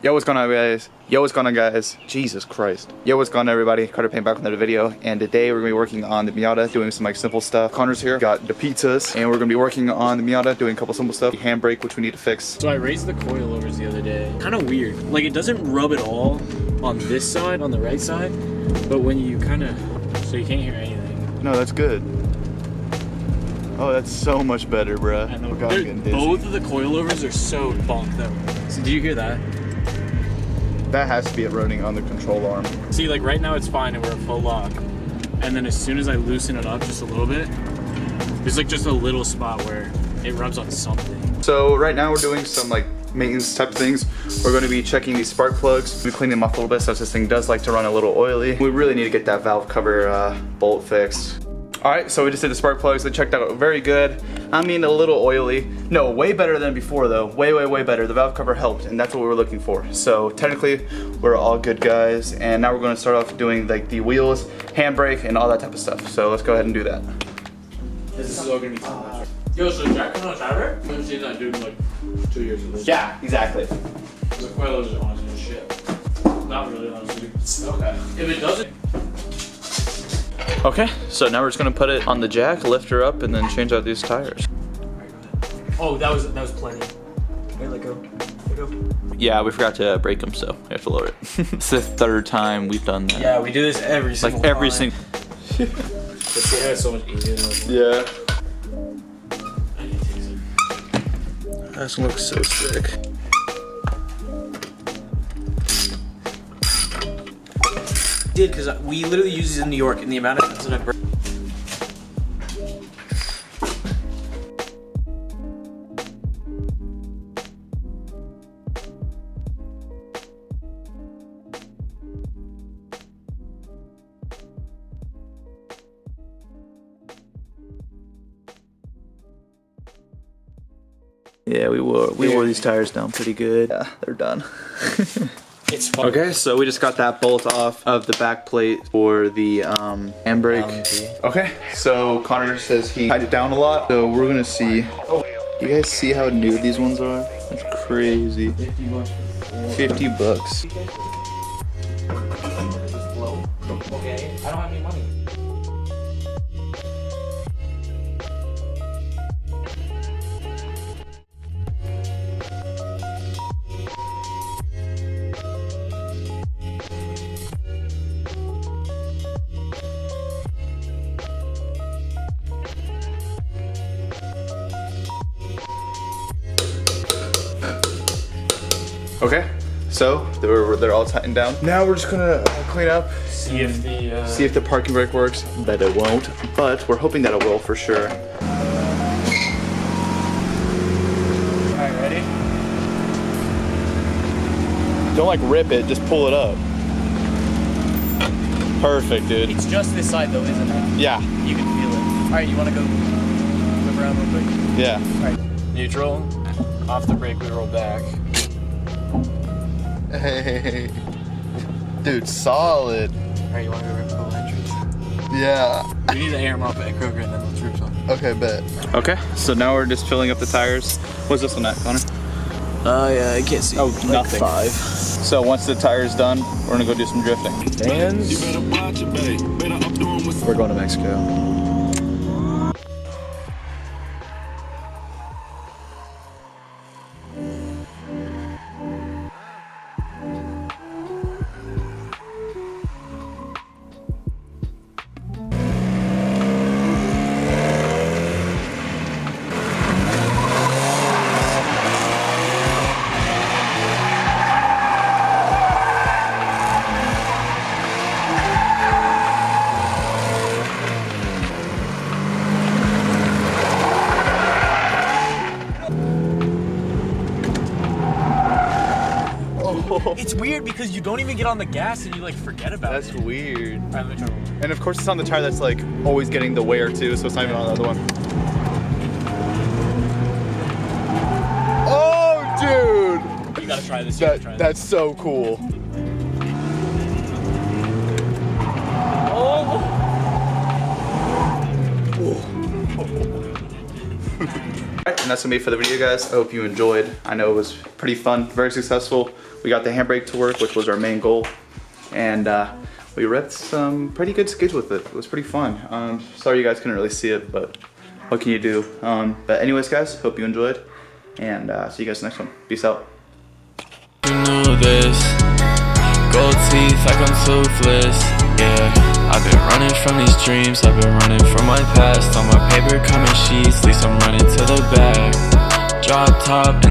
Yo, what's going on, guys? Yo, what's going on, guys? Jesus Christ. Yo, what's going on, everybody? Carter Paint back with another video, and today we're gonna be working on the MIATA, doing some like simple stuff. Connor's here, got the pizzas, and we're gonna be working on the MIATA, doing a couple simple stuff. The handbrake, which we need to fix. So I raised the coilovers the other day. Kind of weird. Like it doesn't rub at all on this side, on the right side, but when you kind of, so you can't hear anything. No, that's good. Oh, that's so much better, bruh. I know. God, I'm getting dizzy. Both of the coilovers are so bumped up. So did you hear that? That has to be it running on the control arm. See, like right now it's fine and we're at full lock. And then as soon as I loosen it up just a little bit, there's like just a little spot where it rubs on something. So right now we're doing some like maintenance type things. We're going to be checking these spark plugs. We clean them off a little bit since this thing does like to run a little oily. We really need to get that valve cover bolt fixed. Alright, so we just did the spark plugs. They checked out very good. I mean, a little oily. No, way better than before though. Way better. The valve cover helped, and that's what we were looking for. So technically, we're all good, guys. And now we're going to start off doing like the wheels, handbrake, and all that type of stuff. So let's go ahead and do that. This is all gonna be too much. Yo, so Jack on a driver? I haven't seen that dude in like 2 years at least. Yeah, exactly. The coilovers are honestly shit. Not really, honestly. Okay. If it doesn't. Okay, so now we're just gonna put it on the jack, lift her up, and then change out these tires. Oh, that was plenty. Wait, let go. Let go. Yeah, we forgot to brake them, so we have to lower it. It's the third time we've done that. Yeah, we do this every single time. Like every single. But yeah, it's so much easier. Yeah. I need to taste it. This looks so sick. Did because we literally use these in New York, and the amount of times that I break. Yeah, we wore these tires down pretty good. Yeah, they're done. It's fun. Okay, so we just got that bolt off of the back plate for the handbrake. Okay, so Connor says he tied it down a lot. So we're gonna see. You guys see how new these ones are? That's crazy. 50 bucks. Okay, I don't have any money. Okay, so they're all tightened down. Now we're just gonna clean up, See if the parking brake works. Bet it won't, but we're hoping that it will for sure. Alright, ready? Don't like rip it, just pull it up. Perfect, dude. It's just this side though, isn't it? Yeah. You can feel it. Alright, you wanna go flip around real quick? Yeah. Alright. Neutral. Off the brake, we roll back. Hey, dude, solid. Alright, you wanna go rip the whole entrance? Yeah. We need to air them up at Kroger and then let's rip some. Okay, bet. Okay, so now we're just filling up the tires. What's this one at, Connor? Yeah, I can't see. Oh, like nothing. 5. So once the tire's done, we're gonna go do some drifting. Bands. We're going to Mexico. It's weird because you don't even get on the gas and you like forget about it. That's weird. Alright, let me try one more. And of course it's on the tire that's like always getting the wear too, so it's not even on the other one. Oh, dude! You gotta try this. You gotta try this. That's so cool. and that's gonna be it for the video, guys. I hope you enjoyed. I know it was pretty fun, very successful. We got the handbrake to work, which was our main goal, and we repped some pretty good skids with it. It was pretty fun. Sorry you guys couldn't really see it, but what can you do? But anyways, guys, hope you enjoyed, and see you guys next one. Peace out. You knew this. Gold teeth like I'm toothless. Yeah, I've been running from these dreams. I've been running from my past. On my paper coming sheets, at least I'm running to the back. Drop top.